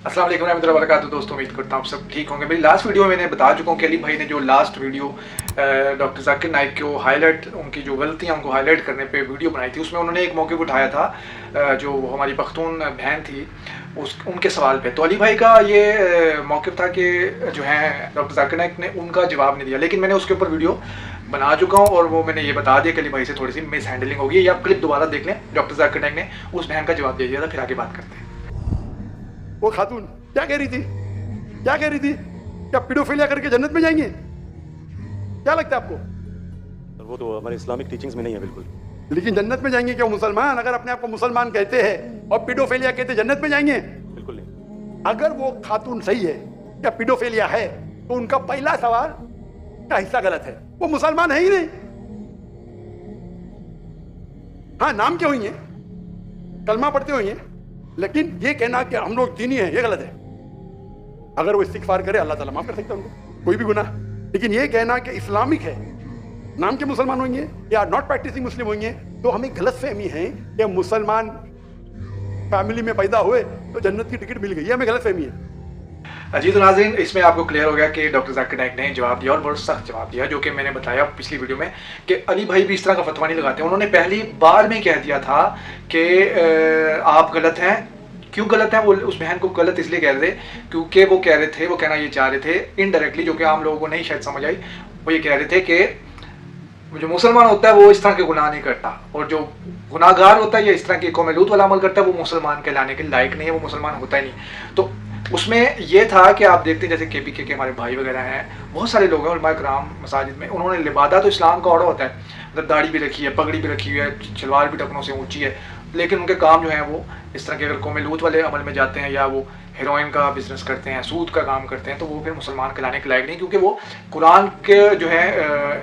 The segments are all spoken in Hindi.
अस्सलाम वालेकुम रहमतुल्लाहि व बरकातहू। दोस्तों उम्मीद करता हूँ आप सब ठीक होंगे। मेरी लास्ट वीडियो में मैंने बता चुका हूँ कि अली भाई ने जो last video doctor Zakir Naik को हाईलाइट, उनकी जो गलतियाँ उनको हाईलाइट करने पे वीडियो बनाई थी, उसमें उन्होंने एक मौक़िफ़ उठाया था जो हमारी पख्तून बहन थी उनके सवाल पे। तो अली भाई का ये मौक़िफ़ था कि जो है डॉक्टर जाकिर नाइक ने उनका जवाब नहीं दिया, लेकिन मैंने उसके ऊपर वीडियो बना चुका हूँ और वो मैंने ये बता दिया कि अली भाई से थोड़ी सी मिस हैंडलिंग होगी। ये आप क्लिप दोबारा देख लें, डॉक्टर जाकिर नाइक ने उस बहन का जवाब दे दिया था। फिर आगे बात करते हैं। वो खातून क्या कह रही थी? क्या कह रही थी? क्या पीडोफिलिया करके जन्नत में जाएंगे? क्या लगता है आपको? सर वो तो हमारे इस्लामिक टीचिंग्स में नहीं है बिल्कुल। लेकिन जन्नत में जाएंगे क्या मुसलमान? अगर अपने आप को मुसलमान कहते हैं और पीडोफिलिया कहते जन्नत में जाएंगे? बिल्कुल नहीं। अगर वो खातून सही है या पीडोफिलिया है तो उनका पहला सवाल का हिस्सा गलत है। वो मुसलमान है ही नहीं। हाँ, नाम क्या हुई है, कलमा पढ़ते हुए हैं, लेकिन ये कहना कि हम लोग दीनी हैं, ये गलत है। अगर वो इस्तिगफार करे अल्लाह ताला माफ कर सकता है उनको, कोई भी गुनाह। लेकिन ये कहना कि इस्लामिक है, नाम के मुसलमान होंगे या नॉट प्रैक्टिसिंग मुस्लिम होंगे, तो हमें गलत फहमी है कि मुसलमान फैमिली में पैदा हुए तो जन्नत की टिकट मिल गई, हमें गलत फहमी है। जी तो नाज़रीन, इसमें आपको क्लियर हो गया कि डॉक्टर जाकिर नाइक ने जवाब दिया और बहुत सख्त जवाब दिया, जो कि मैंने बताया पिछली वीडियो में कि अली भाई भी इस तरह का फतवा नहीं लगाते। उन्होंने पहली बार में कह दिया था कि आप गलत हैं। क्यों गलत हैं? वो उस बहन को गलत इसलिए कह रहे थे क्योंकि वो कह रहे थे, वो कहना ये चाह रहे थे इनडायरेक्टली, जो कि आम लोगों को नहीं शायद समझ आई। वो ये कह रहे थे कि जो मुसलमान होता है वो इस तरह के गुनाह नहीं करता, और जो गुनाहगार होता है या इस तरह की कौम लूत वाला अमल करता है वो मुसलमान कहलाने के लायक नहीं है, वो मुसलमान होता ही नहीं। तो उसमें यह था कि आप देखते हैं जैसे KPK के हमारे भाई वगैरह हैं, बहुत सारे लोग हैं उलमा कराम मसाजिद में, उन्होंने लिबादा तो इस्लाम का ऑर्डर होता है, मतलब दाढ़ी भी रखी है, पगड़ी भी रखी हुई है, शलवार भी टखनों से ऊंची है, लेकिन उनके काम जो है वो इस तरह के अगर कौम लूत वाले अमल में जाते हैं या वो हेरोइन का बिजनेस करते हैं, सूद का काम करते हैं, तो वो फिर मुसलमान कहलाने के लायक नहीं, क्योंकि वो कुरान के जो है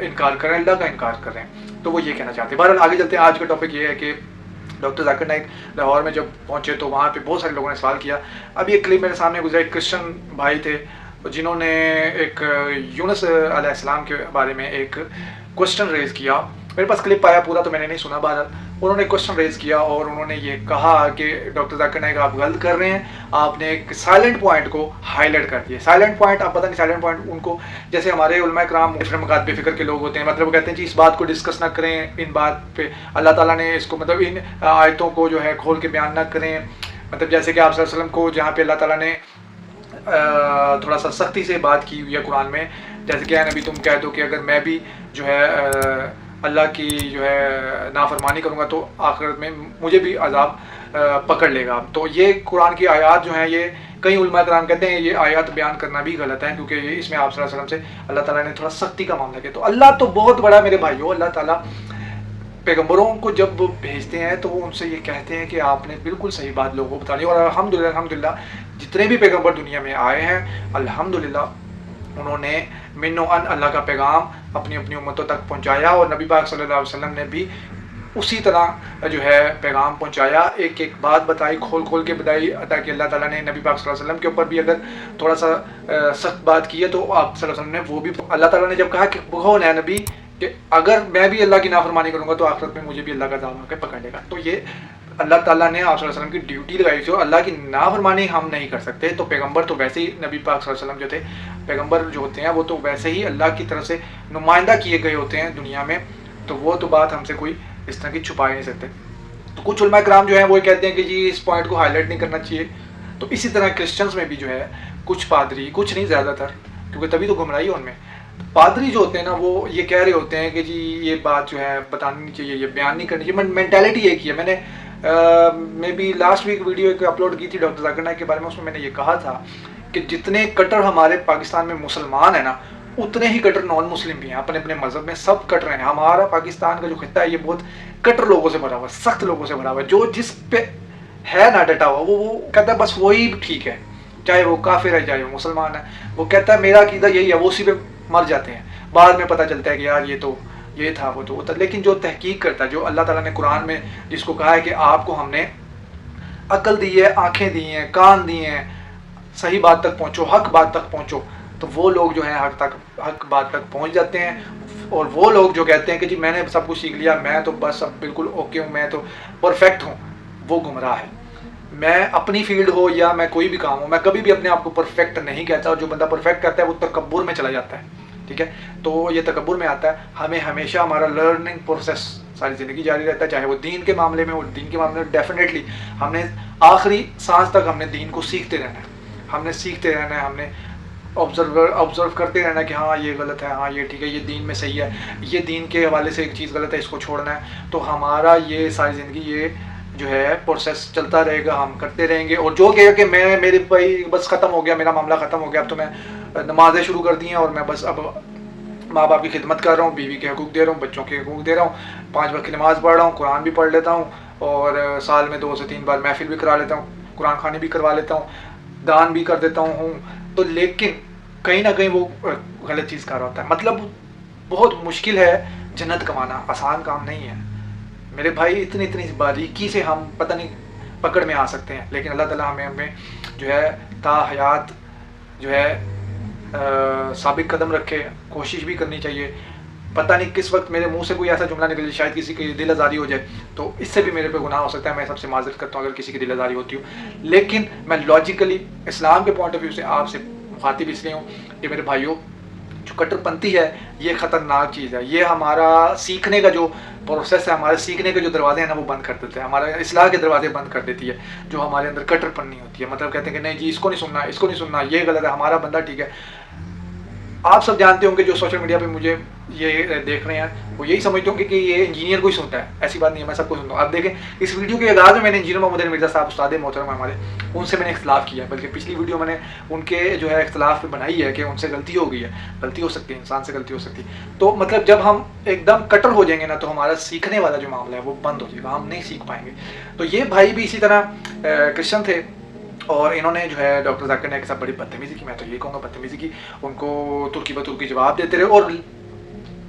इनकार कर रहे हैं, अल्लाह का इनकार कर रहे हैं। तो वो ये कहना चाहते हैं। बहरहाल आगे चलते हैं। आज का टॉपिक ये है कि डॉक्टर जाकिर नाइक लाहौर में जब पहुंचे तो वहाँ पे बहुत सारे लोगों ने सवाल किया। अब ये क्लिप मेरे सामने गुजरा, एक क्रिश्चियन भाई थे जिन्होंने एक यूनुस अलैहिस्सलाम के बारे में एक क्वेश्चन रेज़ किया। मेरे पास क्लिप आया पूरा तो मैंने नहीं सुना। बहरहाल उन्होंने क्वेश्चन रेज़ किया और उन्होंने ये कहा कि डॉक्टर जाकिर नाइक आप गलत कर रहे हैं, आपने एक साइलेंट पॉइंट को हाईलाइट कर दिया। साइलेंट पॉइंट, आप पता नहीं साइलेंट पॉइंट उनको, जैसे हमारे उलमा कराम मुफ्त बेफिक्र के लोग होते हैं, मतलब वो कहते हैं जी इस बात को डिस्कस ना करें, इन बात पे अल्लाह ताला ने इसको, मतलब इन आयतों को जो है खोल के बयान ना करें। मतलब जैसे कि आप सल्लल्लाहु अलैहि वसल्लम को जहाँ पे अल्लाह ताला ने थोड़ा सा सख्ती से बात की हुई है कुरान में, जैसे कि नबी तुम कह दो कि अगर मैं भी जो है अल्लाह की जो है नाफरमानी करूँगा तो आखिरत में मुझे भी अजाब पकड़ लेगा। तो ये कुरान की आयत जो हैं, ये कई उलमा कराम कहते हैं ये आयत बयान करना भी गलत है, क्योंकि ये इसमें आप सल्लल्लाहु अलैहि वसल्लम से अल्लाह ताला ने थोड़ा सख्ती का मामला किया। तो अल्लाह तो बहुत बड़ा मेरे भाइयों, अल्लाह ताला पैगम्बरों को जब भेजते हैं तो वो उनसे ये कहते हैं कि आपने बिल्कुल सही बात लोगों को बतानी। और अल्हम्दुलिल्लाह जितने भी पैगम्बर दुनिया में आए हैं, अल्हम्दुलिल्लाह उन्होंने मिन्नो अन अल्लाह का पैगाम अपनी अपनी उम्मतों तक पहुंचाया, और नबी पाक सल्लल्लाहु अलैहि वसल्लम ने भी उसी तरह जो है पैगाम पहुंचाया, एक एक बात बताई, खोल खोल के बताई, ताकि अल्लाह ताला ने नबी पाक सल्लल्लाहु अलैहि वसल्लम के ऊपर भी अगर थोड़ा सा सख्त बात की है तो आप सल्लल्लाहु अलैहि वसल्लम ने वो भी, अल्लाह ताला ने जब कहा कि बुहो न नबी कि अगर मैं भी अल्लाह की नाफरमानी करूँगा तो आखिरत में मुझे भी अल्लाह का अज़ाब आके पकड़ लेगा। तो ये अल्लाह ताला ने आप सल्लल्लाहु अलैहि वसल्लम की ड्यूटी लगाई थी, और अल्लाह की नाफरमानी हम नहीं कर सकते। तो पैगंबर तो वैसे ही, नबी पाक सल्लल्लाहु अलैहि वसल्लम जो थे, पैगंबर जो होते हैं वो तो वैसे ही अल्लाह की तरफ से नुमाइंदा किए गए होते हैं दुनिया में, तो वो तो बात हमसे कोई इस तरह की छुपा ही नहीं सकते। तो कुछ उलमा कराम जो है वो कहते हैं कि जी इस पॉइंट को हाईलाइट नहीं करना चाहिए। तो इसी तरह क्रिश्चियंस में भी जो है कुछ पादरी, कुछ नहीं ज़्यादातर, क्योंकि तभी तो गुमराही है उनमें, पादरी जो होते हैं ना वो ये कह रहे होते हैं कि जी ये बात जो है बतानी नहीं चाहिए, ये बयान नहीं करनी चाहिए। मेंटालिटी एक ही है। मैंने maybe last week video एक अपलोड की थी डॉक्टर जाकिर नाइक के बारे में, उसमें मैंने ये कहा था कि जितने कट्टर हमारे पाकिस्तान में मुसलमान है ना, उतने ही कट्टर नॉन मुस्लिम भी हैं। अपने अपने मज़हब में सब कट्टर हैं। हमारा पाकिस्तान का जो खित्ता है ये बहुत कट्टर लोगों से भरा हुआ है, सख्त लोगों से भरा हुआ है। जो जिस पे है ना डटा हुआ वो कहता है बस वही ठीक है, चाहे वो काफिर है चाहे वो मुसलमान है, वो कहता है मेरा अकीदा यही है, वो उसी पे मर जाते हैं। बाद में पता चलता है कि यार ये तो ये था वो तो वो था। लेकिन जो तहकीक करता है, जो अल्लाह ताला ने कुरान में जिसको कहा है कि आपको हमने अकल दी है, आंखें दी हैं, कान दिए हैं, सही बात तक पहुँचो, हक बात तक पहुँचो, तो वो लोग जो है हक बात तक पहुँच जाते हैं। और वो लोग जो कहते हैं कि जी मैंने सब कुछ सीख लिया, मैं तो बस अब बिल्कुल ओके हूँ, मैं तो परफेक्ट हूँ, वो गुमराह है। मैं अपनी फील्ड हो या मैं कोई भी काम हो, मैं कभी भी अपने आप को परफेक्ट नहीं कहता, और जो बंदा परफेक्ट करता है वो तकब्बुर में चला जाता है, ठीक है। तो ये तकब्बुर में आता है। हमें हमेशा हमारा लर्निंग प्रोसेस सारी ज़िंदगी जारी रहता है, चाहे वो दीन के मामले में हो। दीन के मामले में डेफिनेटली हमने आखिरी सांस तक हमने दीन को सीखते रहना है, हमने सीखते रहना है, हमने ऑब्जर्व करते रहना है कि हाँ ये गलत है, हाँ ये ठीक है, ये दीन में सही है, ये दीन के हवाले से एक चीज़ गलत है, इसको छोड़ना है। तो हमारा ये सारी ज़िंदगी ये जो है प्रोसेस चलता रहेगा, हम करते रहेंगे। और जो कहेगा कि मैं मेरे भाई बस ख़त्म हो गया, मेरा मामला ख़त्म हो गया, अब तो मैं नमाज़ें शुरू कर दी हैं और मैं बस अब माँ बाप की खिदमत कर रहा हूँ, बीवी के हकूक़ दे रहा हूँ, बच्चों के हकूक़ दे रहा हूँ, 5 वक्त की नमाज़ पढ़ रहा हूँ, कुरान भी पढ़ लेता हूँ, और साल में 2 से 3 बार महफिल भी करा लेता हूँ, कुरान खानी भी करवा लेता हूँ, दान भी कर देता हूँ। तो लेकिन कहीं ना कहीं वो गलत चीज़ कर रहा होता है। मतलब बहुत मुश्किल है जन्नत कमाना, आसान काम नहीं है मेरे भाई। इतनी इतनी बारीकी से हम पता नहीं पकड़ में आ सकते हैं, लेकिन अल्लाह ताला हमें जो है ता हयात जो है साबित कदम रखे, कोशिश भी करनी चाहिए। पता नहीं किस वक्त मेरे मुंह से कोई ऐसा जुमला निकले, शायद किसी की दिल आज़ारी हो जाए, तो इससे भी मेरे पे गुनाह हो सकता है। मैं सबसे माजरत करता हूँ अगर किसी की दिल आज़ारी होती हो, लेकिन मैं लॉजिकली इस्लाम के पॉइंट ऑफ व्यू से आपसे मुखातिब इसलिए हूँ कि मेरे भाइयों, जो कट्टरपंथी है ये ख़तरनाक चीज़ है। ये हमारा सीखने का जो प्रोसेस है, हमारे सीखने के जो दरवाजे हैं ना वो बंद कर देते हैं, हमारा इस्लाह के दरवाजे बंद कर देती है। जो हमारे अंदर कट्टरपन्नी होती है, मतलब कहते हैं कि नहीं जी इसको नहीं सुनना, इसको नहीं सुनना, ये गलत है, हमारा बंदा ठीक है। आप सब जानते होंगे जो सोशल मीडिया पे मुझे ये देख रहे हैं, वो यही समझते होंगे कि ये इंजीनियर को ही सुनता है। ऐसी बात नहीं है, मैं सबको सुनता हूँ। आप देखें, इस वीडियो के आगाज़ में मैंने इंजीनियर मोहम्मद अली मिर्ज़ा साहब उस्ताद मोहतरम हमारे, उनसे मैंने इख्तलाफ किया है। बल्कि पिछली वीडियो मैंने उनके जो है इख्तलाफ बनाई है कि उनसे गलती हो गई है। गलती हो सकती है, इंसान से गलती हो सकती है। तो मतलब जब हम एकदम कट्टर हो जाएंगे ना, तो हमारा सीखने वाला जो मामला है वो बंद हो जाएगा, हम नहीं सीख पाएंगे। तो ये भाई भी इसी तरह क्रिश्चियन थे, और इन्होंने जो है डॉक्टर जाकिर नाइक के साथ बड़ी बदतमीज़ी की, मैं तो ये कहूँगा बदतमीज़ी की। उनको तुर्की बतुर्की जवाब देते रहे, और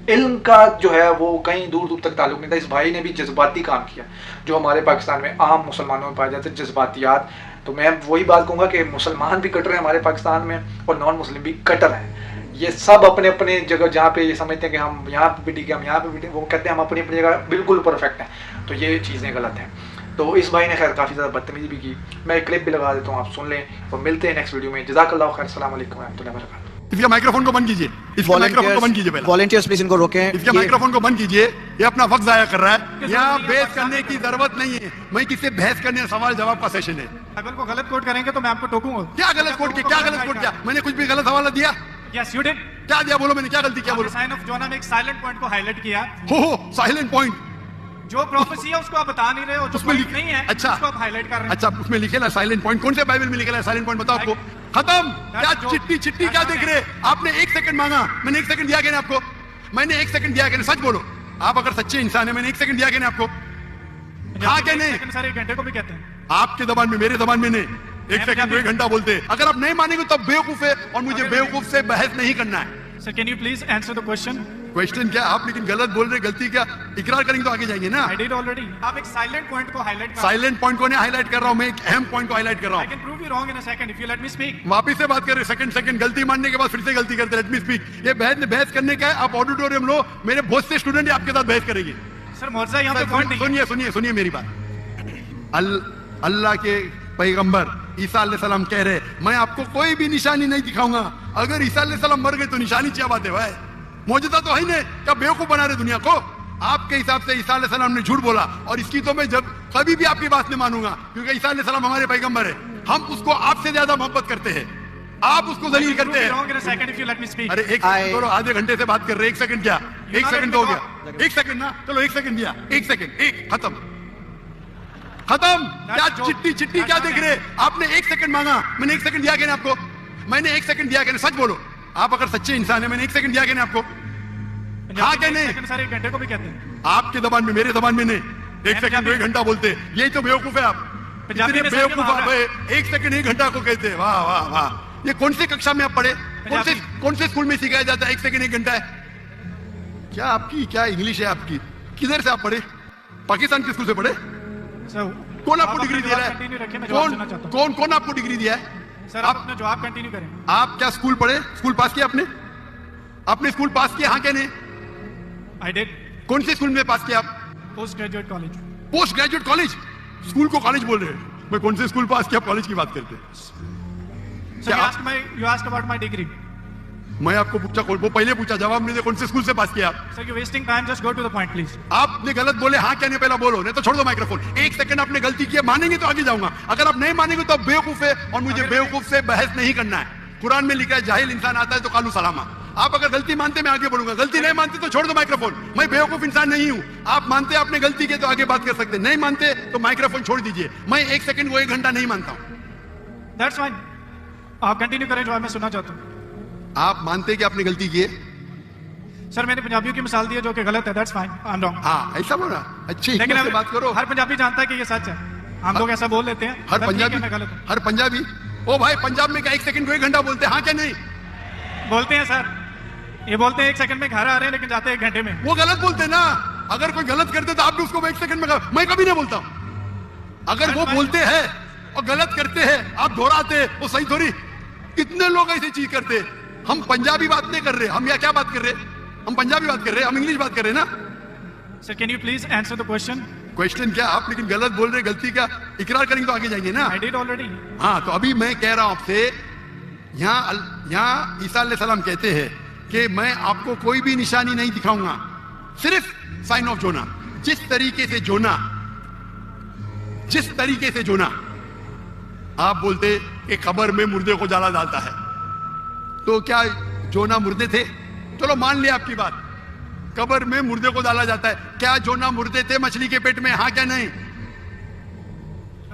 इल्म का जो है वो कहीं दूर दूर तक ताल्लुक नहीं था। इस भाई ने भी जज्बाती काम किया, जो हमारे पाकिस्तान में आम मुसलमानों में पाए जाते हैं, जज्बातियात। तो मैं वही बात कहूँगा कि मुसलमान भी कट्टर हैं हमारे पाकिस्तान में, और नॉन मुस्लिम भी कट्टर हैं। ये सब अपने अपने जगह, जहाँ पे ये समझते हैं कि हम यहाँ पे भी ठीक है, हम यहाँ पे भी ठीक, वो कहते हैं हम अपनी अपनी जगह बिल्कुल परफेक्ट हैं। तो ये चीज़ें गलत हैं। तो इस भाई ने खैर काफ़ी ज़्यादा बदतमीज़ी भी की। मैं एक क्लिप भी लगा देता हूँ, आप सुन लें, और मिलते हैं नेक्स्ट वीडियो में। जज़ाकल्लाहु खैर, अस्सलाम वालेकुम व रहमतुल्लाहि व बरकातुहू। इसका माइक्रोफोन को बंद कीजिए, इसका माइक्रोफोन को बंद कीजिए पहले। वॉलंटियर्स प्लीज इनको रोकें। इसके माइक्रोफोन को बंद कीजिए, ये अपना वक्त जाया कर रहा है। यहाँ बहस करने की जरूरत नहीं है, मैं किससे बहस करने, सवाल जवाब का सेशन है। अगर को गलत कोट करेंगे तो मैं आपको टोकूंगा। क्या गलत कोट किया, क्या गलत कोट किया? मैंने कुछ भी गलत हवाला दिया? Yes you did. क्या दिया बोलो, मैंने क्या गलती किया बोलो? साइन ऑफ जोना में एक साइलेंट पॉइंट को हाईलाइट किया। हो साइलेंट पॉइंट, जो प्रोफेसी है उसको आप बता नहीं रहे हो, जो उसमें पॉइंट नहीं है अच्छा उसको आप हाईलाइट कर रहे हैं। अच्छा, उसमें लिखेला साइलेंट पॉइंट, कौन से बाइबल में लिखेला साइलेंट पॉइंट बताओ आपको। खत्म। क्या चिट्ठी चिट्ठी क्या देख रहे? आपने 1 सेकंड मांगा, मैंने 1 सेकंड दिया क्या आपको? मैंने 1 सेकंड दिया क्या? सच बोलो, आप अगर सच्चे इंसान है, मैंने 1 सेकंड दिया क्या आपको? हाँ क्या नहीं? सर 1 घंटे को भी कहते हैं आपके जबान में, मेरे जबान में नहीं। 1 सेकंड 1 घंटा बोलते हैं। अगर आप नहीं मानेंगे तब बेवकूफ है, और मुझे बेवकूफ से बहस नहीं करना है। Sir can you please answer the question? Question क्या? आप लेकिन गलत बोल रहे, गलती क्या? इकरार करेंगे तो आगे जाएंगे ना। I did already. आप एक साइलेंट पॉइंट को हाईलाइट कर। साइलेंट पॉइंट को नहीं हाईलाइट कर रहा हूं मैं, एक अहम पॉइंट को हाईलाइट कर रहा आई हूं। Can prove you wrong in a second if you let me speak. वापिस से बात कर रहे, सेकंड सेकंड गलती मानने के बाद फिर से गलती करते, लेट मी स्पीक। ये बहस करने का है, आप ऑडिटोरियम लो, मेरे बहुत से स्टूडेंट आपके साथ बहस करेंगे। सर मौजा यहाँ पे पॉइंट नहीं। सुनिए सुनिए सुनिए मेरी बात। अल्लाह के पैगंबर ईसा अलैहिस्सलाम कह रहे, मैं आपको कोई भी निशानी नहीं दिखाऊंगा। अगर ईसा अलैहिस्सलाम मर गए तो निशानी क्या बात है भाई? मौजूदा तो है नहीं, क्या बेवकूफ बना रहे दुनिया को? आपके हिसाब से ईसा अलैहिस्सलाम ने झूठ बोला, और इसकी तो मैं जब कभी भी आपकी बात नहीं मानूंगा, क्योंकि ईसा अलैहिस्सलाम हमारे पैगंबर है। हम उसको आपसे ज्यादा मोहब्बत करते हैं, आप उसको जलील करते हैं। अरे एक सेकंड करो, आधे घंटे से बात कर रहे, 1 सेकंड क्या? 1 सेकंड हो गया, 1 सेकंड ना, चलो 1 सेकंड दिया, 1 सेकंड, एक खत्म खत्म। क्या चिट्ठी चिट्ठी क्या देख रहे? आपने 1 सेकंड मांगा, मैंने 1 सेकंड दिया क्या आपको? मैंने 1 सेकंड दिया क्या? सच बोलो, आप अगर सच्चे इंसान है, मैंने 1 सेकंड दिया क्या आपको? हाँ क्या नहीं? सर 1 घंटे को भी कहते हैं आपके जबान में, मेरे जबान में नहीं। 1 सेकंड 1 घंटा बोलते, यही तो बेवकूफ है आप। इतने बेवकूफ आप है, 1 सेकंड 1 घंटा को कहते हैं। वाह वाह वाह, ये कौन सी कक्षा में आप पढ़े? कौन से स्कूल में सिखाया जाता है 1 सेकंड 1 घंटा है? क्या आपकी क्या इंग्लिश है आपकी? किधर से आप पढ़े? पाकिस्तान के स्कूल से पढ़े? कौन आपको डिग्री दिया है? कौन आपको डिग्री दिया है? सर आप अपना जवाब कंटिन्यू करें। आप क्या स्कूल पढ़े? स्कूल पास किया आपने? आपने स्कूल पास किया? हाँ क्या नहीं? I did. कौन से स्कूल में पास किया आप? Post graduate college. Post graduate college? School को कॉलेज बोल रहे हैं? मैं कौन से स्कूल पास किया, कॉलेज की बात करते हैं। Sir, you asked about my degree. मैं आपको पूछा, वो पहले पूछा, जवाब नहीं दे, कौन से स्कूल से पास किया आप? Sir, you're wasting time. Just go to the point, please. आपने गलत बोले, हाँ क्या नहीं पहला बोलो, नहीं तो छोड़ दो माइक्रोफोन। एक सेकंड आपने गलती की है, मानेंगे तो आगे जाऊंगा, अगर आप नहीं मानेंगे तो आप बेवकूफ है, और मुझे बेवकूफ से बहस नहीं करना है। कुरान में लिखा है जाहिल इंसान आता है तो कालू सलामा। आप अगर गलती मानते मैं आगे बढ़ूंगा, गलती नहीं मानते तो छोड़ दो माइक्रोफोन। मैं बेवकूफ इंसान नहीं हूं। आप मानते आपने गलती की तो आगे बात कर सकते, नहीं मानते तो माइक्रोफोन छोड़ दीजिए। मैं एक सेकंड को 1 घंटा नहीं मानता हूं। That's fine. आप कंटिन्यू करें जो मैं सुनना चाहता हूँ। आप मानते कि आपने गलती की है? सर, मैंने पंजाबियों की मिसाल दी है जो कि गलत है। That's fine. I'm wrong. हाँ, ऐसा बोला, अच्छी लेकिन हिकमत से बात करो। हर पंजाबी जानता है कि ये सच है। हम लोग ऐसा बोल लेते हैं। हर तब ठीक है, पंजाबी, मैं गलत हूँ। हर पंजाबी, ओ भाई पंजाब में क्या 1 सेकंड को 1 घंटा बोलते हैं, हाँ क्या नहीं? बोलते हैं सर, ये बोलते हैं 1 सेकंड में घर आ रहे हैं लेकिन जाते हैं 1 घंटे में। वो गलत बोलते हैं ना। अगर कोई गलत करते तो आप भी उसको 1 सेकंड में मैं कभी नहीं बोलता हूं। अगर वो बोलते हैं और गलत करते हैं, आप दोहराते हैं, वो सही थोड़ी। कितने लोग ऐसी चीज करते हैं। हम पंजाबी बात नहीं कर रहे, हम यहाँ क्या बात कर रहे हैं? हम पंजाबी बात कर रहे हैं, हम इंग्लिश बात कर रहे हैं ना। Sir, can you please answer the question? Question क्या? आप लेकिन गलत बोल रहे, गलती का इकरार करेंगे तो आगे जाएंगे ना। I did already. हाँ, तो अभी मैं कह रहा हूं आपसे, यहाँ ईसा अलैहिस्सलाम कहते हैं कि मैं आपको कोई भी निशानी नहीं दिखाऊंगा, सिर्फ साइन ऑफ जोना। जिस तरीके से जोना आप बोलते कि कब्र में मुर्दे को जला जाता है, तो क्या जोना मुर्दे थे? चलो मान लिया आपकी बात, कब्र में मुर्दे को डाला जाता है। क्या जोना मुर्दे थे मछली के पेट में? हाँ क्या नहीं?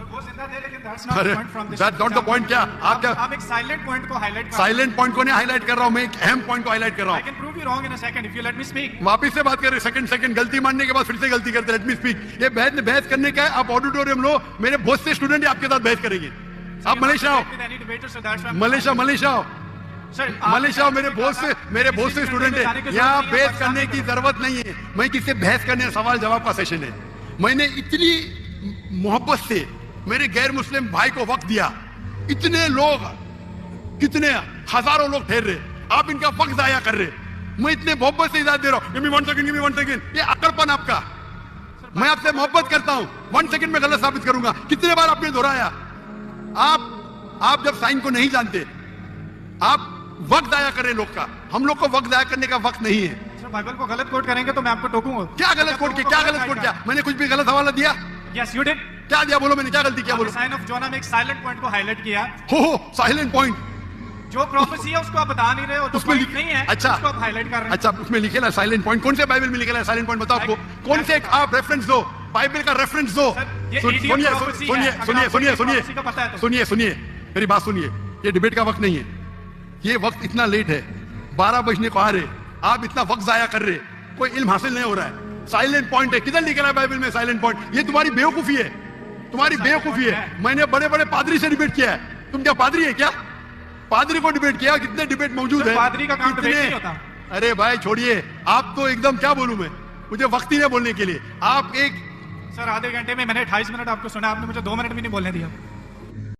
वो जिंदा थे लेकिन that's not अरे, the point from this that's not the point। क्या आप क्या आप एक साइलेंट पॉइंट को हाईलाइट कर साइलेंट पॉइंट को नहीं हाईलाइट कर रहा हूं, मैं एक अहम पॉइंट को हाईलाइट कर रहा आई हूं। Can prove you wrong in a second if you let me speak. वापिस से बात कर रहे, सेकंड गलती मानने के बाद फिर से गलती करते, लेट मी स्पीक। ये बहस करने का है, आप ऑडिटोरियम लो, मेरे बहुत से स्टूडेंट आपके साथ बहस करेंगे। आप मलेशिया आओ, मलेशिया आओ, मलेशिया मेरे बहुत से स्टूडेंट है। यहाँ बहस करने की जरूरत नहीं है। मैं किससे बहस करने, सवाल जवाब का सेशन है। मैंने इतनी मोहब्बत से मेरे गैर मुस्लिम भाई को वक्त दिया, इतने लोग, कितने हजारों लोग ठहर रहे, आप इनका वक्त जाया कर रहे। मैं इतने मोहब्बत से इजाजत दे रहा हूँ, गिव मी 1 सेकंड। ये अकड़पन आपका। मैं आपसे मोहब्बत करता हूँ, 1 सेकंड में गलत साबित करूंगा। कितने बार आपने दोहराया। आप जब साइन को नहीं जानते, आप वक्त जाया कर रहे लोग का। हम लोग को वक्त जाया करने का वक्त नहीं है। सर, बाइबल को गलत कोट करेंगे तो मैं आपको टोकूंगा। क्या गलत कोट किया? मैंने कुछ भी गलत हवाला दिया? Yes you did. क्या दिया? बोलो, मैंने क्या गलती किया? बोलो। साइन ऑफ जोना में एक साइलेंट पॉइंट को हाईलाइट किया। हो साइलेंट पॉइंट, जो प्रोफेसी है उसको आप बता नहीं रहे हो, तो उसमें पॉइंट नहीं है। अच्छा, उसको आप हाईलाइट कर रहे हैं। अच्छा, उसमें लिखेला साइलेंट पॉइंट। कौन से बाइबल में लिखेला साइलेंट पॉइंट? बताओ आपको कौन से, आप रेफरेंस दो, बाइबल का रेफरेंस दो। सुनिए, मेरी बात सुनिए। ये डिबेट का वक्त नहीं है, ये वक्त इतना लेट है, 12 बजने को आ रहे, आप इतना वक्त जाया कर रहे, कोई इल्म हासिल नहीं हो रहा है। साइलेंट पॉइंट है, किधर लिखा है बाइबल में साइलेंट पॉइंट? ये तुम्हारी बेवकूफी है, मैंने बड़े बड़े पादरी से डिबेट किया है। तुम क्या पादरी है क्या? पादरी को डिबेट किया, कितने डिबेट मौजूद है? पादरी का काम डिबेट नहीं होता। अरे भाई छोड़िए, आप तो एकदम, क्या बोलूं मैं, मुझे वक्त ही नहीं बोलने के लिए। आप एक सर, आधे घंटे में मैंने 28 मिनट आपको सुना, आपने मुझे 2 मिनट भी नहीं बोलने दिया।